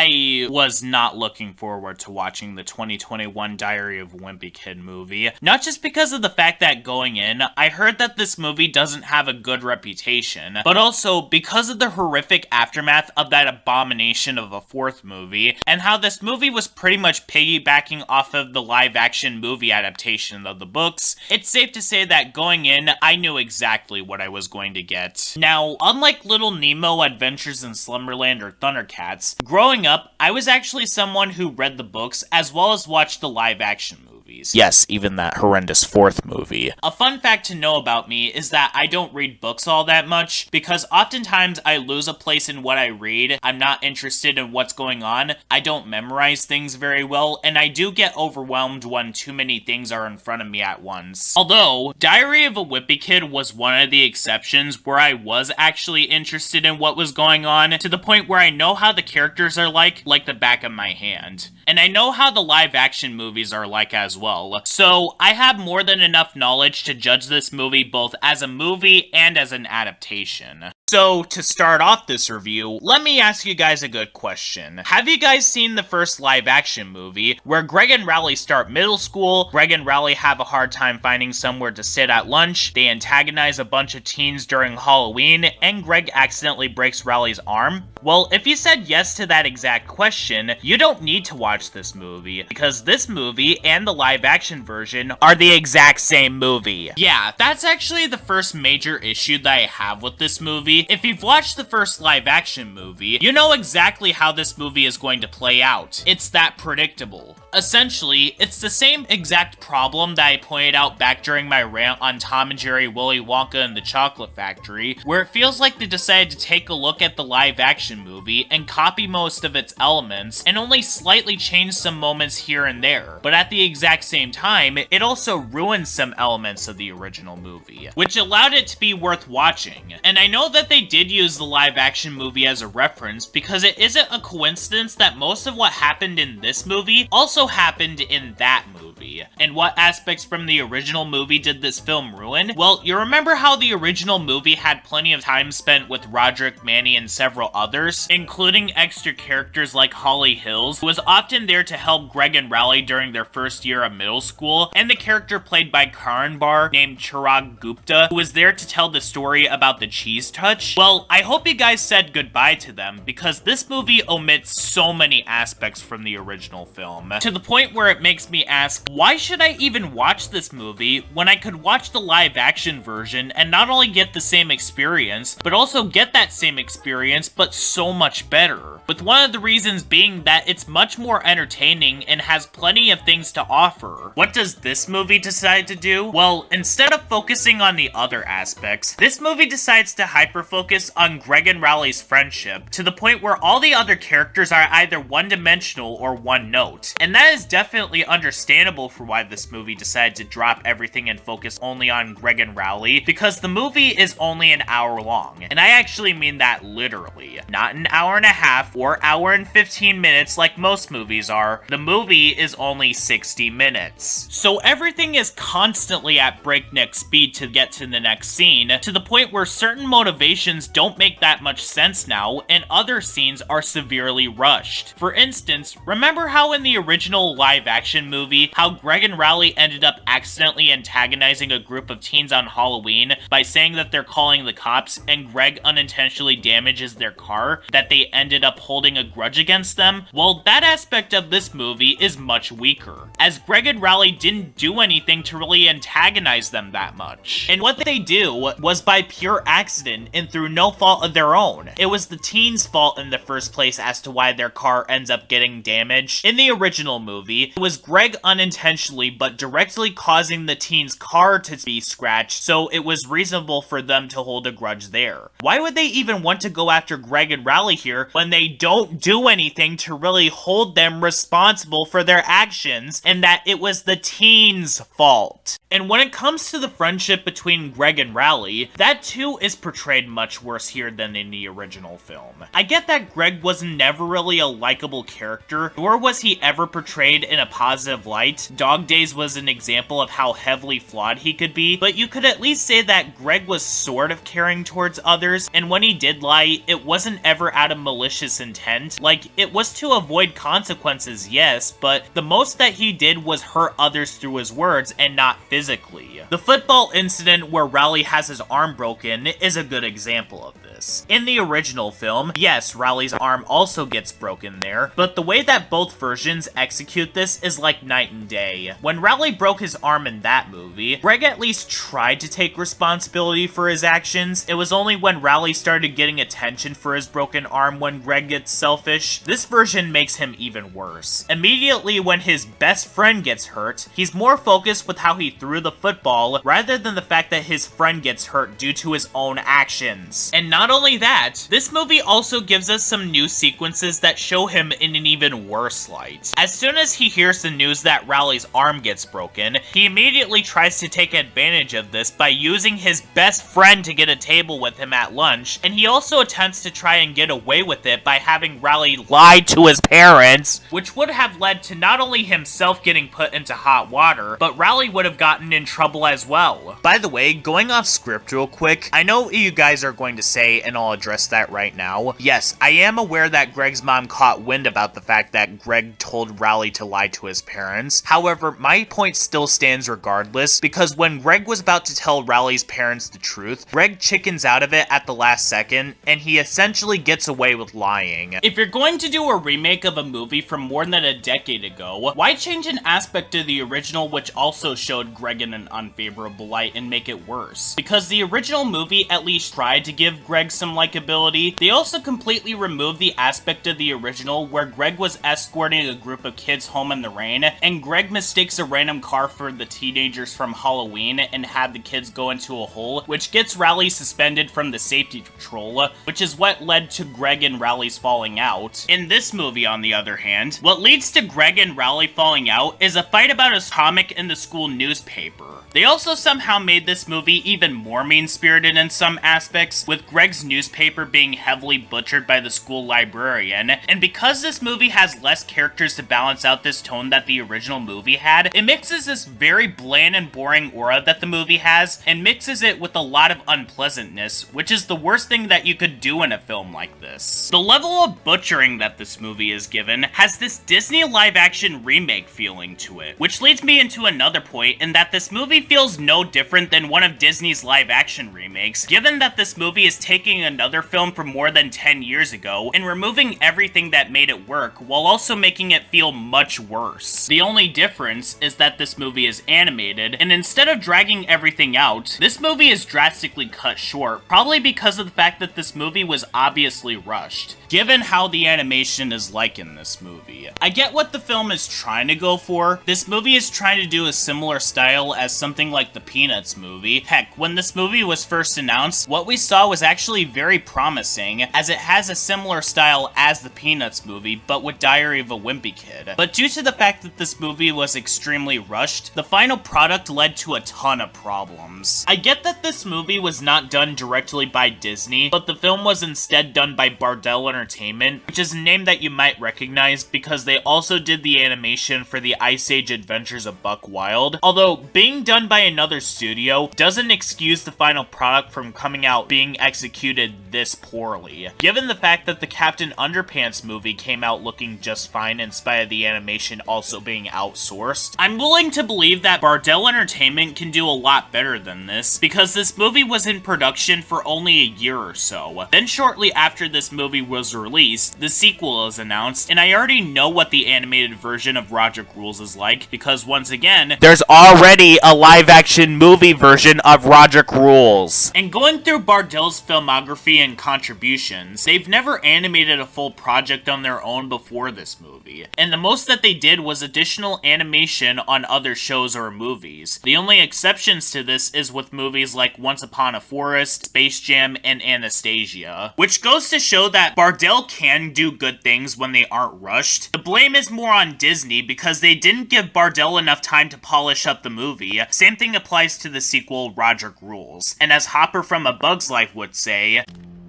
I was not looking forward to watching the 2021 Diary of a Wimpy Kid movie. Not just because of the fact that going in, I heard that this movie doesn't have a good reputation, but also because of the horrific aftermath of that abomination of a fourth movie, and how this movie was pretty much piggybacking off of the live-action movie adaptation of the books. It's safe to say that going in, I knew exactly what I was going to get. Now, unlike Little Nemo, Adventures in Slumberland, or Thundercats, growing up, I was actually someone who read the books as well as watched the live-action movies. Yes, even that horrendous fourth movie. A fun fact to know about me is that I don't read books all that much, because oftentimes I lose a place in what I read, I'm not interested in what's going on, I don't memorize things very well, and I do get overwhelmed when too many things are in front of me at once. Although, Diary of a Wimpy Kid was one of the exceptions where I was actually interested in what was going on, to the point where I know how the characters are like the back of my hand. And I know how the live-action movies are like as well, so I have more than enough knowledge to judge this movie both as a movie and as an adaptation. So, to start off this review, let me ask you guys a good question. Have you guys seen the first live-action movie, where Greg and Rowley start middle school, Greg and Rowley have a hard time finding somewhere to sit at lunch, they antagonize a bunch of teens during Halloween, and Greg accidentally breaks Rowley's arm? Well, if you said yes to that exact question, you don't need to watch this movie, because this movie and the live-action version are the exact same movie. Yeah, that's actually the first major issue that I have with this movie. If you've watched the first live-action movie, you know exactly how this movie is going to play out. It's that predictable. Essentially, it's the same exact problem that I pointed out back during my rant on Tom and Jerry, Willy Wonka, and the Chocolate Factory, where it feels like they decided to take a look at the live-action movie and copy most of its elements, and only slightly change some moments here and there. But at the exact same time, it also ruins some elements of the original movie, which allowed it to be worth watching. And I know that they did use the live-action movie as a reference, because it isn't a coincidence that most of what happened in this movie also happened in that movie. And what aspects from the original movie did this film ruin? Well, you remember how the original movie had plenty of time spent with Rodrick, Manny, and several others, including extra characters like Holly Hills, who was often there to help Greg and Rowley during their first year of middle school, and the character played by Karan Bar named Chirag Gupta, who was there to tell the story about the cheese touch. Well, I hope you guys said goodbye to them, because this movie omits so many aspects from the original film, to the point where it makes me ask, why should I even watch this movie when I could watch the live-action version and not only get the same experience, but also get that same experience, but so much better? With one of the reasons being that it's much more entertaining and has plenty of things to offer. What does this movie decide to do? Well, instead of focusing on the other aspects, this movie decides to hyper-focus on Greg and Rowley's friendship, to the point where all the other characters are either one-dimensional or one-note. And that is definitely understandable for why this movie decided to drop everything and focus only on Greg and Rowley, because the movie is only an hour long. And I actually mean that literally. Not an hour and a half or hour and 15 minutes like most movies are. The movie is only 60 minutes. So everything is constantly at breakneck speed to get to the next scene, to the point where certain motivations don't make that much sense now, and other scenes are severely rushed. For instance, remember how in the original live-action movie, how Greg and Rowley ended up accidentally antagonizing a group of teens on Halloween by saying that they're calling the cops, and Greg unintentionally damages their car, that they ended up holding a grudge against them? Well, that aspect of this movie is much weaker, as Greg and Rowley didn't do anything to really antagonize them that much. And what they do was by pure accident and through no fault of their own. It was the teens' fault in the first place as to why their car ends up getting damaged. In the original movie, it was Greg unintentionally but directly causing the teens' car to be scratched, so it was reasonable for them to hold a grudge there. Why would they even want to go after Greg and Rowley here when they don't do anything to really hold them responsible for their actions, and that it was the teens' fault? And when it comes to the friendship between Greg and Rowley, that too is portrayed much worse here than in the original film. I get that Greg was never really a likable character, nor was he ever portrayed in a positive light, Dog Days was an example of how heavily flawed he could be, but you could at least say that Greg was sort of caring towards others, and when he did lie, it wasn't ever out of malicious intent. Like, it was to avoid consequences, yes, but the most that he did was hurt others through his words and not physically. The football incident where Rowley has his arm broken is a good example of this. In the original film, yes, Rowley's arm also gets broken there, but the way that both versions execute this is like night and day. When Rowley broke his arm in that movie, Greg at least tried to take responsibility for his actions. It was only when Rowley started getting attention for his broken arm when Greg gets selfish. This version makes him even worse. Immediately when his best friend gets hurt, he's more focused with how he threw the football rather than the fact that his friend gets hurt due to his own actions. And not only that, this movie also gives us some new sequences that show him in an even worse light. As soon as he hears the news that Rowley's arm gets broken, he immediately tries to take advantage of this by using his best friend to get a table with him at lunch, and he also attempts to try and get away with it by having Rowley lie to his parents, which would have led to not only himself getting put into hot water, but Rowley would have gotten in trouble as well. By the way, going off script real quick, I know what you guys are going to say, and I'll address that right now. Yes, I am aware that Greg's mom caught wind about the fact that Greg told Rowley to lie to his parents. However, my point still stands regardless, because when Greg was about to tell Rowley's parents the truth, Greg chickens out of it at the last second, and he essentially gets away with lying. If you're going to do a remake of a movie from more than a decade ago, why change an aspect of the original which also showed Greg in an unfavorable light and make it worse? Because the original movie at least tried to give Greg some likability, they also completely removed the aspect of the original where Greg was escorting a group of kids home in the rain, and Greg mistakes a random car for the teenagers from Halloween and had the kids go into a hole, which gets Rowley suspended from the safety patrol, which is what led to Greg and Rowley's falling out. In this movie, on the other hand, what leads to Greg and Rowley falling out is a fight about his comic in the school newspaper. They also somehow made this movie even more mean-spirited in some aspects, with Greg's newspaper being heavily butchered by the school librarian, and because this movie has less characters to balance out this tone that the original movie had, it mixes this very bland and boring aura that the movie has, and mixes it with a lot of unpleasantness, which is the worst thing that you could do in a film like this. The level of butchering that this movie is given has this Disney live-action remake feeling to it, which leads me into another point in that this movie feels no different than one of Disney's live-action remakes, given that this movie is taking another film from more than 10 years ago and removing everything that made it work, while also making it feel much worse. The only difference is that this movie is animated, and instead of dragging everything out, this movie is drastically cut short, probably because of the fact that this movie was obviously rushed, given how the animation is like in this movie. I get what the film is trying to go for. This movie is trying to do a similar style as something like the Peanuts movie. Heck, when this movie was first announced, what we saw was actually very promising, as it has a similar style as the Peanuts movie, but with Diary of a Wimpy Kid. But due to the fact that this movie was extremely rushed, the final product led to a ton of problems. I get that this movie was not done directly by Disney, but the film was instead done by Bardell Entertainment, which is a name that you might recognize because they also did the animation for the Ice Age Adventures of Buck Wild. Although, being done by another studio doesn't excuse the final product from coming out being executed this poorly, given the fact that the Captain Underpants movie came out looking just fine in spite of the animation also being outsourced. I'm willing to believe that Bardell Entertainment can do a lot better than this, because this movie was in production for only a year or so. Then shortly after this movie was released, the sequel is announced, and I already know what the animated version of Rodrick Rules is like, because once again, there's already a live-action movie version of Rodrick Rules. And going through Bardell's filmography and contributions, they've never animated a full project on their own before this movie, and the most that they did was additional animation on other shows or movies. The only exceptions to this is with movies like Once Upon a Forest, Space Jam, and Anastasia, which goes to show that Bardell can do good things when they aren't rushed. The blame is more on Disney because they didn't give Bardell enough time to polish up the movie. Same thing applies to the sequel Rodrick Rules. And as Hopper from A Bug's Life would say,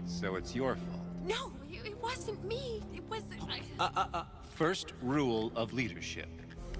so it's your fault. No, it wasn't me. It was... First rule of leadership.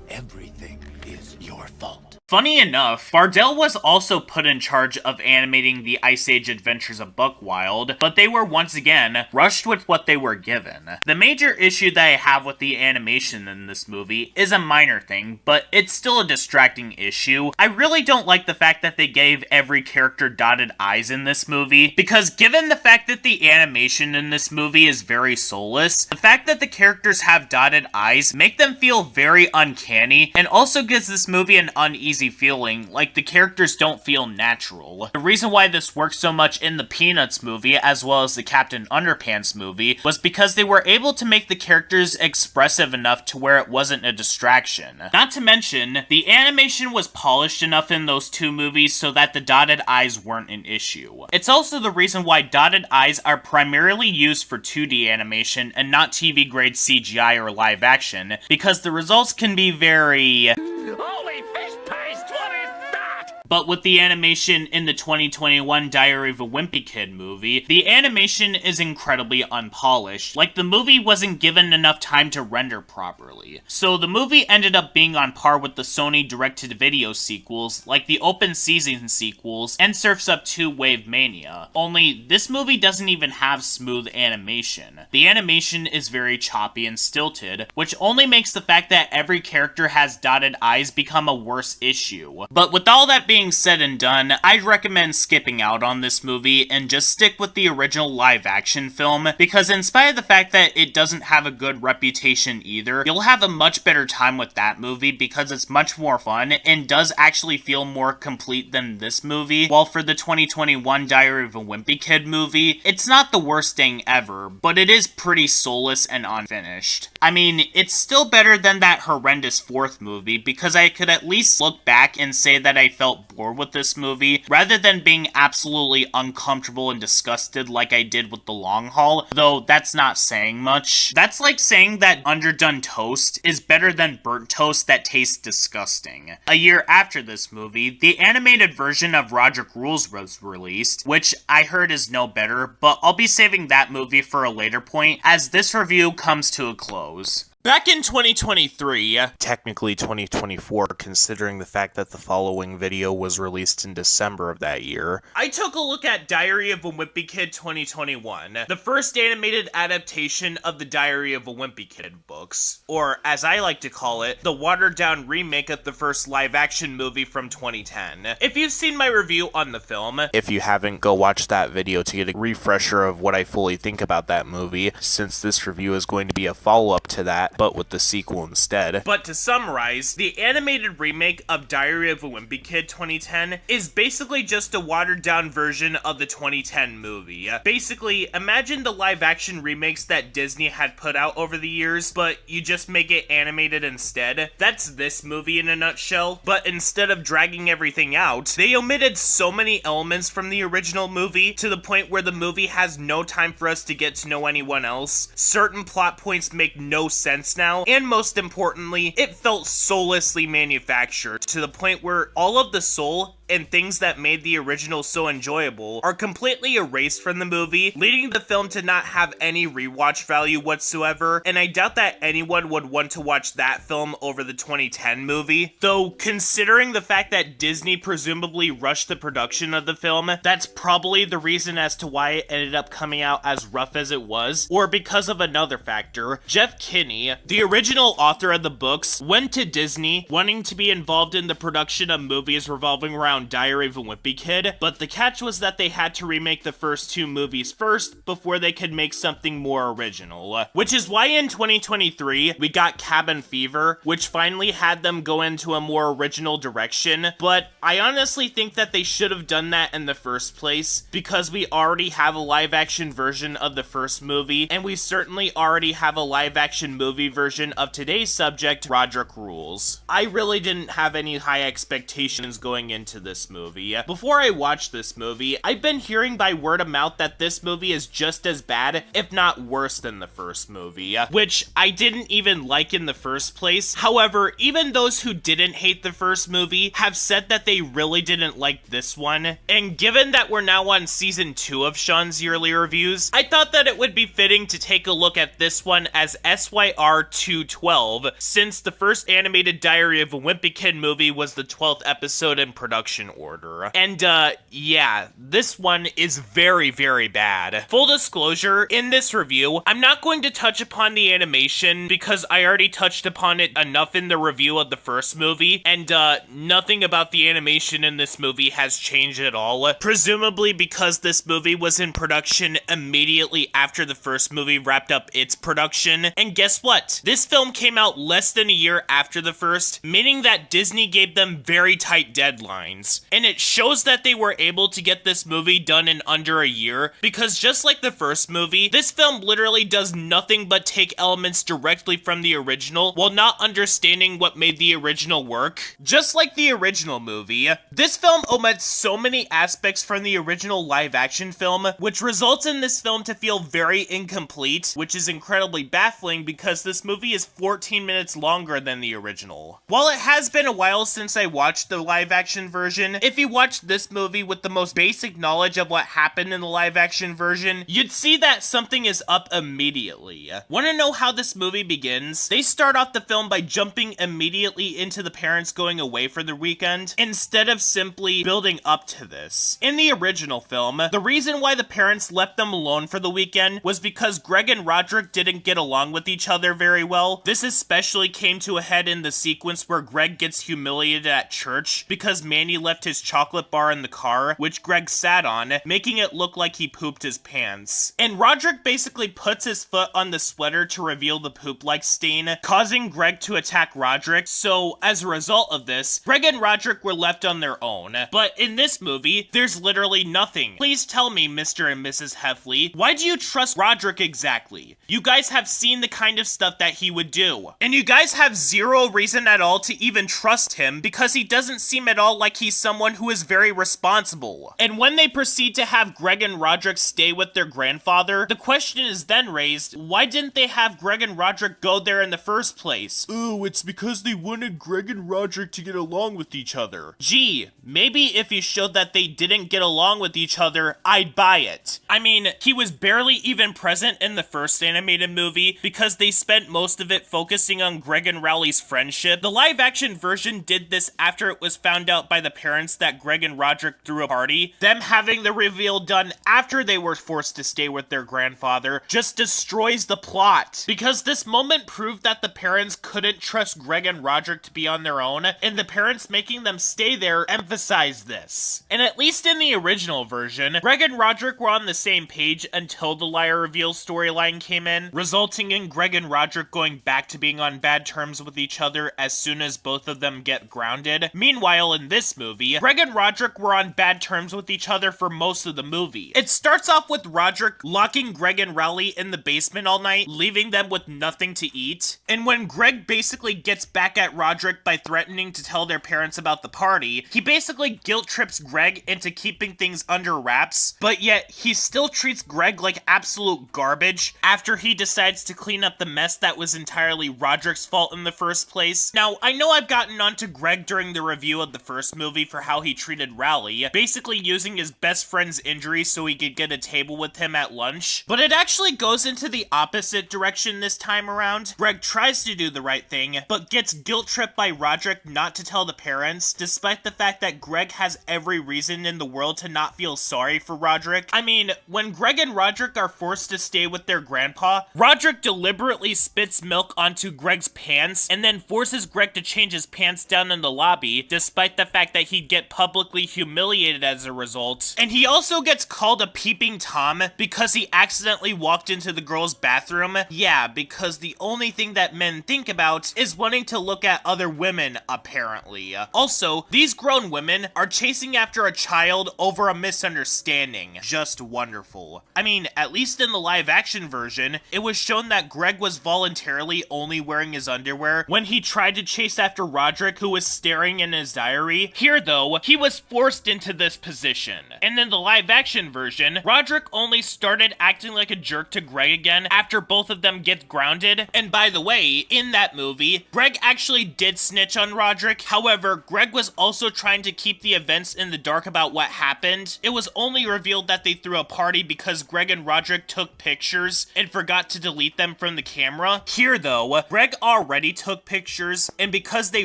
Everything is your fault. Funny enough, Bardell was also put in charge of animating the Ice Age Adventures of Buck Wild, but they were once again rushed with what they were given. The major issue that I have with the animation in this movie is a minor thing, but it's still a distracting issue. I really don't like the fact that they gave every character dotted eyes in this movie, because given the fact that the animation in this movie is very soulless, the fact that the characters have dotted eyes make them feel very uncanny, and also gives this movie an uneasy feeling, like the characters don't feel natural. The reason why this works so much in the Peanuts movie, as well as the Captain Underpants movie, was because they were able to make the characters expressive enough to where it wasn't a distraction. Not to mention, the animation was polished enough in those two movies so that the dotted eyes weren't an issue. It's also the reason why dotted eyes are primarily used for 2D animation and not TV grade CGI or live action, because the results can be very... Holy fish paste, what is that? But with the animation in the 2021 Diary of a Wimpy Kid movie, the animation is incredibly unpolished, like the movie wasn't given enough time to render properly. So the movie ended up being on par with the Sony direct-to-video sequels, like the Open Season sequels and Surf's Up 2 Wave Mania. Only, this movie doesn't even have smooth animation. The animation is very choppy and stilted, which only makes the fact that every character has dotted eyes become a worse issue. But with all that being said and done, I'd recommend skipping out on this movie and just stick with the original live-action film, because in spite of the fact that it doesn't have a good reputation either, you'll have a much better time with that movie because it's much more fun and does actually feel more complete than this movie, while for the 2021 Diary of a Wimpy Kid movie, it's not the worst thing ever, but it is pretty soulless and unfinished. I mean, it's still better than that horrendous fourth movie, because I could at least look back and say that I felt bored with this movie, rather than being absolutely uncomfortable and disgusted like I did with The Long Haul, though that's not saying much. That's like saying that underdone toast is better than burnt toast that tastes disgusting. A year after this movie, the animated version of Rodrick Rules was released, which I heard is no better, but I'll be saving that movie for a later point, as this review comes to a close. Back in 2023, Technically 2024, considering the fact that the following video was released in December of that year, I took a look at Diary of a Wimpy Kid 2021, the first animated adaptation of the Diary of a Wimpy Kid books, or as I like to call it, the watered-down remake of the first live-action movie from 2010. If you've seen my review on the film, if you haven't, go watch that video to get a refresher of what I fully think about that movie, since this review is going to be a follow-up to that, but with the sequel instead. But to summarize, the animated remake of Diary of a Wimpy Kid 2010 is basically just a watered-down version of the 2010 movie. Basically, imagine the live-action remakes that Disney had put out over the years, but you just make it animated instead. That's this movie in a nutshell, but instead of dragging everything out, they omitted so many elements from the original movie to the point where the movie has no time for us to get to know anyone else. Certain plot points make no sense now, and most importantly, it felt soullessly manufactured to the point where all of the soul and things that made the original so enjoyable are completely erased from the movie, leading the film to not have any rewatch value whatsoever, and I doubt that anyone would want to watch that film over the 2010 movie. Though, considering the fact that Disney presumably rushed the production of the film, that's probably the reason as to why it ended up coming out as rough as it was, or because of another factor. Jeff Kinney, the original author of the books, went to Disney wanting to be involved in the production of movies revolving around Diary of a Wimpy Kid, but the catch was that they had to remake the first two movies first before they could make something more original. Which is why in 2023, we got Cabin Fever, which finally had them go into a more original direction, but I honestly think that they should have done that in the first place, because we already have a live-action version of the first movie, and we certainly already have a live-action movie version of today's subject, Rodrick Rules. I really didn't have any high expectations going into this movie. Before I watched this movie, I've been hearing by word of mouth that this movie is just as bad, if not worse than the first movie, which I didn't even like in the first place. However, even those who didn't hate the first movie have said that they really didn't like this one, and given that we're now on season 2 of Sean's yearly reviews, I thought that it would be fitting to take a look at this one as SYR 212, since the first animated Diary of a Wimpy Kid movie was the 12th episode in production order. And yeah, this one is very, very bad. Full disclosure, in this review, I'm not going to touch upon the animation because I already touched upon it enough in the review of the first movie, and nothing about the animation in this movie has changed at all, presumably because this movie was in production immediately after the first movie wrapped up its production. And guess what? This film came out less than a year after the first, meaning that Disney gave them very tight deadlines. And it shows that they were able to get this movie done in under a year, because just like the first movie, this film literally does nothing but take elements directly from the original while not understanding what made the original work. Just like the original movie, this film omits so many aspects from the original live-action film, which results in this film to feel very incomplete, which is incredibly baffling because this movie is 14 minutes longer than the original. While it has been a while since I watched the live-action version, if you watched this movie with the most basic knowledge of what happened in the live-action version, you'd see that something is up immediately. Want to know how this movie begins? They start off the film by jumping immediately into the parents going away for the weekend, instead of simply building up to this. In the original film, the reason why the parents left them alone for the weekend was because Greg and Rodrick didn't get along with each other very well. This especially came to a head in the sequence where Greg gets humiliated at church because Manny left his chocolate bar in the car, which Greg sat on, making it look like he pooped his pants. And Rodrick basically puts his foot on the sweater to reveal the poop-like stain, causing Greg to attack Rodrick. So as a result of this, Greg and Rodrick were left on their own. But in this movie, there's literally nothing. Please tell me, Mr. and Mrs. Heffley, why do you trust Rodrick exactly? You guys have seen the kind of stuff that he would do. And you guys have zero reason at all to even trust him because he doesn't seem at all like he's someone who is very responsible. And when they proceed to have Greg and Rodrick stay with their grandfather, the question is then raised, why didn't they have Greg and Rodrick go there in the first place? Oh, it's because they wanted Greg and Rodrick to get along with each other. Gee, maybe if you showed that they didn't get along with each other, I'd buy it. I mean, he was barely even present in the first animated movie because they spent most of it focusing on Greg and Rowley's friendship. The live-action version did this after it was found out by the parents that Greg and Rodrick threw a party. Them having the reveal done after they were forced to stay with their grandfather just destroys the plot, because this moment proved that the parents couldn't trust Greg and Rodrick to be on their own, and the parents making them stay there emphasized this. And at least in the original version, Greg and Rodrick were on the same page until the liar reveal storyline came in, resulting in Greg and Rodrick going back to being on bad terms with each other as soon as both of them get grounded. Meanwhile, in this movie, Greg and Rodrick were on bad terms with each other for most of the movie. It starts off with Rodrick locking Greg and Rowley in the basement all night, leaving them with nothing to eat. And when Greg basically gets back at Rodrick by threatening to tell their parents about the party, he basically guilt trips Greg into keeping things under wraps, but yet he still treats Greg like absolute garbage after he decides to clean up the mess that was entirely Rodrick's fault in the first place. Now, I know I've gotten onto Greg during the review of the first movie for how he treated Rowley, basically using his best friend's injury so he could get a table with him at lunch, but it actually goes into the opposite direction this time around. Greg tries to do the right thing, but gets guilt-tripped by Rodrick not to tell the parents, despite the fact that Greg has every reason in the world to not feel sorry for Rodrick. I mean, when Greg and Rodrick are forced to stay with their grandpa, Rodrick deliberately spits milk onto Greg's pants and then forces Greg to change his pants down in the lobby, despite the fact that he'd get publicly humiliated as a result. And he also gets called a peeping Tom because he accidentally walked into the girl's bathroom. Yeah, because the only thing that men think about is wanting to look at other women, apparently. Also, these grown women are chasing after a child over a misunderstanding. Just wonderful. I mean, at least in the live-action version, it was shown that Greg was voluntarily only wearing his underwear when he tried to chase after Rodrick, who was staring in his diary. Here, Here, though, he was forced into this position. And in the live-action version, Rodrick only started acting like a jerk to Greg again after both of them get grounded. And by the way, in that movie, Greg actually did snitch on Rodrick. However, Greg was also trying to keep the events in the dark about what happened. It was only revealed that they threw a party because Greg and Rodrick took pictures and forgot to delete them from the camera. Here, though, Greg already took pictures, and because they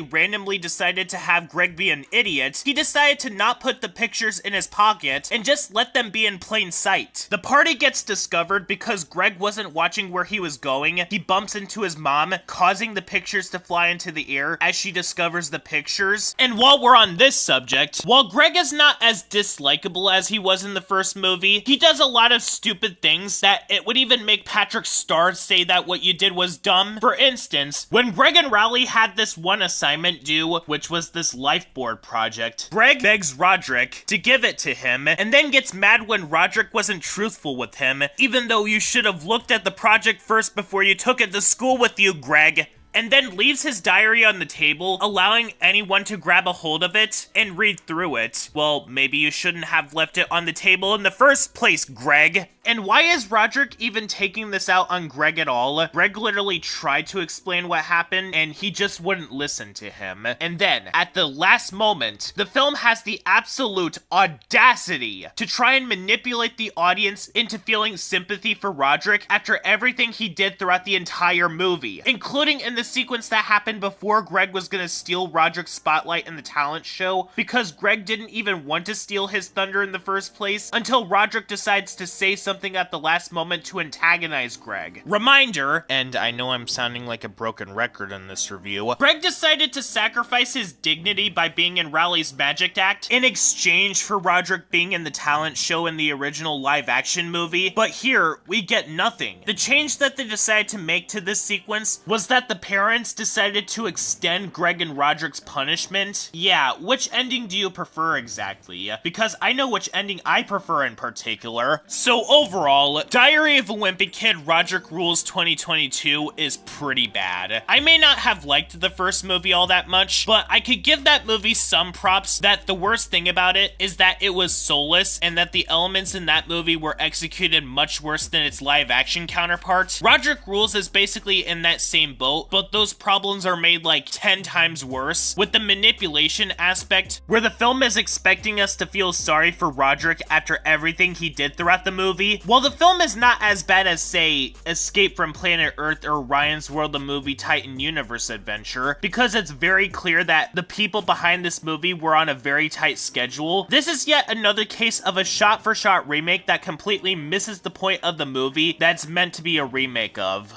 randomly decided to have Greg be an idiot, he decided to not put the pictures in his pocket and just let them be in plain sight. The party gets discovered because Greg wasn't watching where he was going. He bumps into his mom, causing the pictures to fly into the air as she discovers the pictures. And while we're on this subject, while Greg is not as dislikable as he was in the first movie, he does a lot of stupid things that it would even make Patrick Star say that what you did was dumb. For instance, when Greg and Rowley had this one assignment due, which was this life board project, Greg begs Rodrick to give it to him, and then gets mad when Rodrick wasn't truthful with him, even though you should have looked at the project first before you took it to school with you, Greg. And then leaves his diary on the table, allowing anyone to grab a hold of it and read through it. Well, maybe you shouldn't have left it on the table in the first place, Greg. And why is Rodrick even taking this out on Greg at all? Greg literally tried to explain what happened, and he just wouldn't listen to him. And then, at the last moment, the film has the absolute audacity to try and manipulate the audience into feeling sympathy for Rodrick after everything he did throughout the entire movie, including in the sequence that happened before Greg was gonna steal Rodrick's spotlight in the talent show, because Greg didn't even want to steal his thunder in the first place until Rodrick decides to say something at the last moment to antagonize Greg. Reminder, and I know I'm sounding like a broken record in this review, Greg decided to sacrifice his dignity by being in Rowley's magic act in exchange for Rodrick being in the talent show in the original live-action movie, but here, we get nothing. The change that they decided to make to this sequence was that the parents decided to extend Greg and Rodrick's punishment. Yeah, which ending do you prefer exactly? Because I know which ending I prefer in particular. So overall, Diary of a Wimpy Kid Rodrick Rules 2022 is pretty bad. I may not have liked the first movie all that much, but I could give that movie some props that the worst thing about it is that it was soulless and that the elements in that movie were executed much worse than its live action counterpart. Rodrick Rules is basically in that same boat, but those problems are made like 10 times worse with the manipulation aspect, where the film is expecting us to feel sorry for Rodrick after everything he did throughout the movie. While the film is not as bad as, say, Escape from Planet Earth or Ryan's World, the movie Titan Universe Adventure, because it's very clear that the people behind this movie were on a very tight schedule, this is yet another case of a shot-for-shot remake that completely misses the point of the movie that's meant to be a remake of.